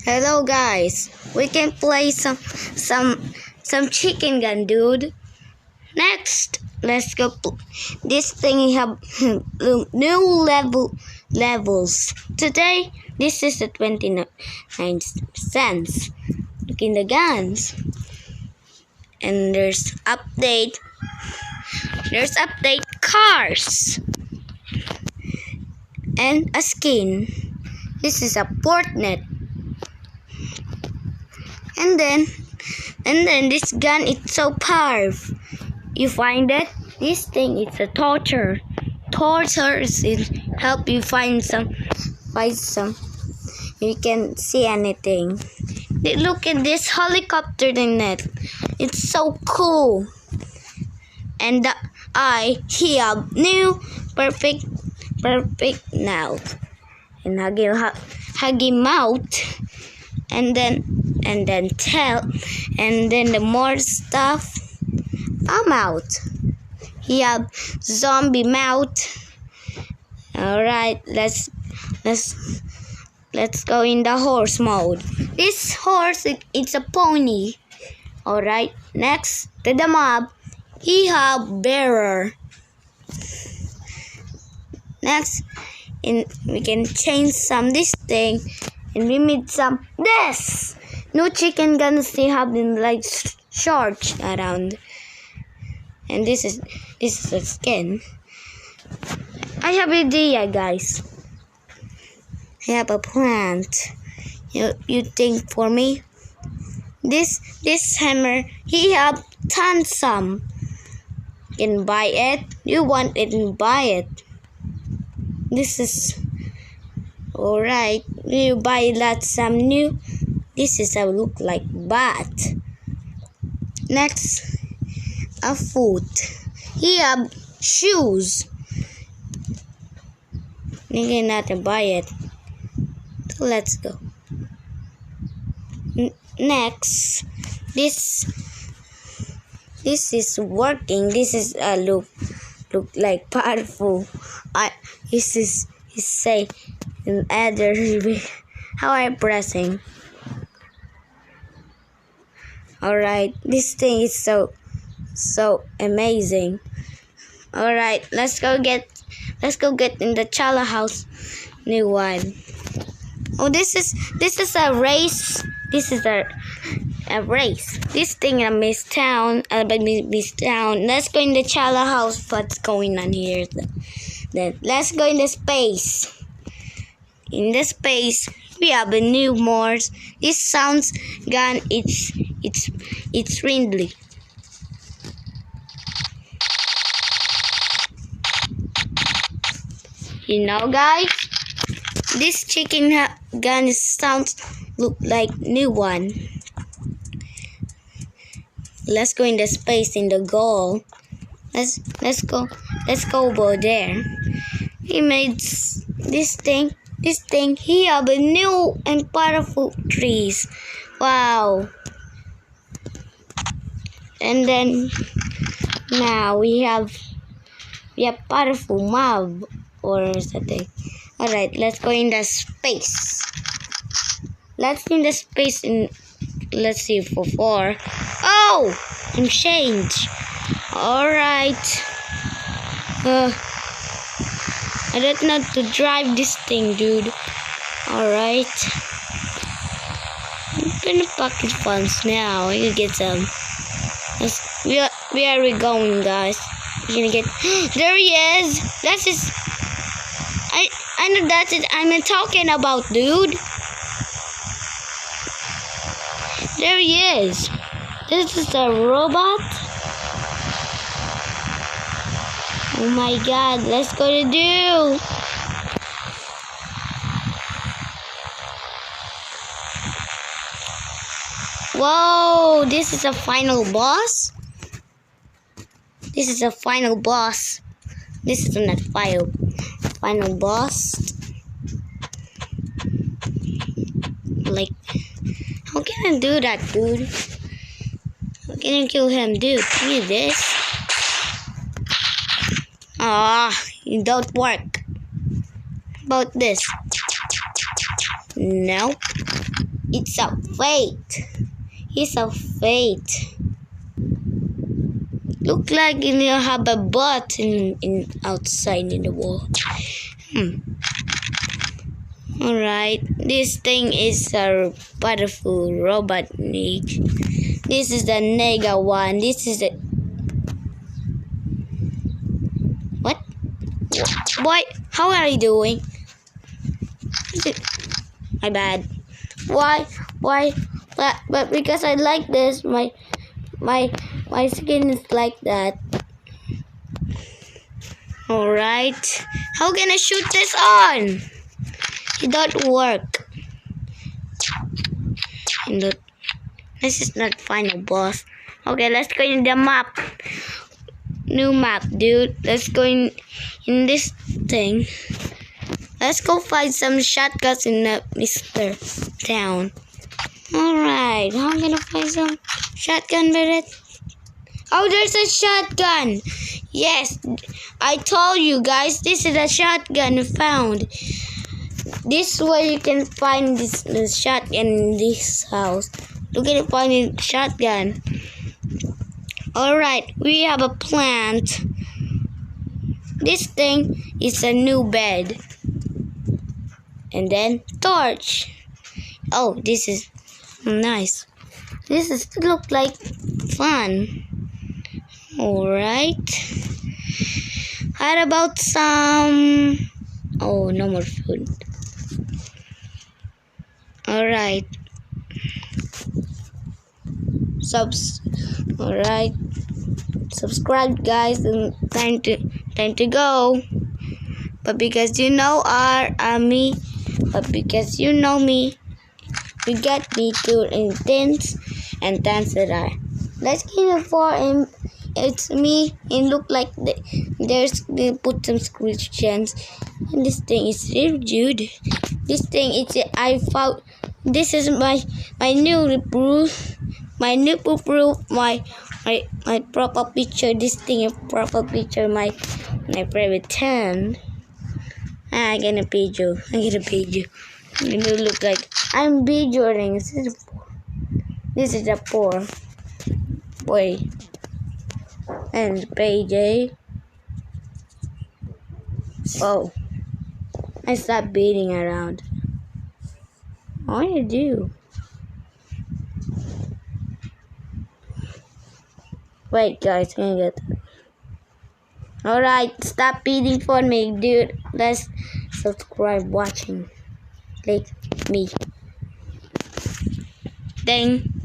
Hello guys, we can play some chicken gun, dude. Next, let's go. This thing have new levels. Today, this is the 29 cents. Look in the guns, and there's update. There's update cars and a skin. This is a Fortnite. And then this gun, it's so powerful. You find it? This thing, it's a torture. Tortures it help you find some. You can see anything. Look at this helicopter in it. It's so cool. And I have new perfect now. And hug him out. And then the more stuff, I'm out. He have zombie mouth. All right, let's go in the horse mode. This horse, it's a pony. All right, next to the mob, he have bearer. Next, we can change this thing. And we made some this. No chicken guns they have been like short around. And this is a skin. I have an idea, guys. I have a plant. You think for me? This hammer, he have tons some. You can buy it. You want it and buy it. This is alright. You buy some new. This is a look like bat. Next, a foot. He have shoes. You cannot buy it. So let's go. Next, this is working. This is a look like powerful. This is say. And other how I'm pressing. Alright, this thing is so amazing. Alright, let's go get in the Chala house new one. Oh, this is a race. This is a race. This thing I missed town. Let's go in the Chala house. What's going on here? Then let's go in the space. In the space, we have a new Morse. This sounds gun. It's friendly. You know, guys, this chicken gun sounds look like new one. Let's go in the space in the goal. Let's go over there. He made this thing. He have a new and powerful trees. Wow. And then now we have powerful mob or something. Alright, let's go in the space. Let's in the space in let's see for 4. Oh, I'm changed. Alright. I don't know to drive this thing, dude. Alright. I'm gonna pocket funds now. You get some. Where are we going, guys? We're gonna get. There he is. That's his. I know that's it. I'm talking about, dude. There he is. This is a robot. Oh my god, let's go to do. Whoa, this is a final boss? This is a final boss. This is not final boss. Like, how can I do that, dude? How can I kill him, dude? Give me this. It don't work. About this. Nope. It's a fate. It's a fate. Look like you have a butt in outside in the wall. Alright, this thing is a powerful robot Nick. This is the Nega one. This is the what? Boy, how are you doing? My bad. Why? But because I like this, my skin is like that. Alright. How can I shoot this on? It don't work. This is not final boss. Okay, let's go in the map. New map, dude. Let's go in this thing. Let's go find some shotguns in the Mr. Town. Alright, how am I gonna find some shotgun, Barrett? Oh, there's a shotgun. Yes, I told you guys, this is a shotgun found. This is where you can find this shotgun in this house. Look at it, finding shotgun. Alright, we have a plant. This thing is a new bed. And then torch. Oh, this is nice. This is look like fun. Alright. How about some... Oh, no more food. Alright. Alright. Subscribe, guys. And time to go. But because you know me, you get me to intense and dance that are. Let's get it for him. It's me and look like they put some Christians. And this thing is real, dude. This thing is I found. This is my new proof. My new proof. My proper picture. This thing is proper picture. My private 10. I'm gonna page you. You look like I'm videoing. This is a poor boy. And page. Oh, I stopped beating around. What do you do? Wait, guys, can you get that? Alright, stop beating for me, dude. Let's subscribe watching. Like me. Dang.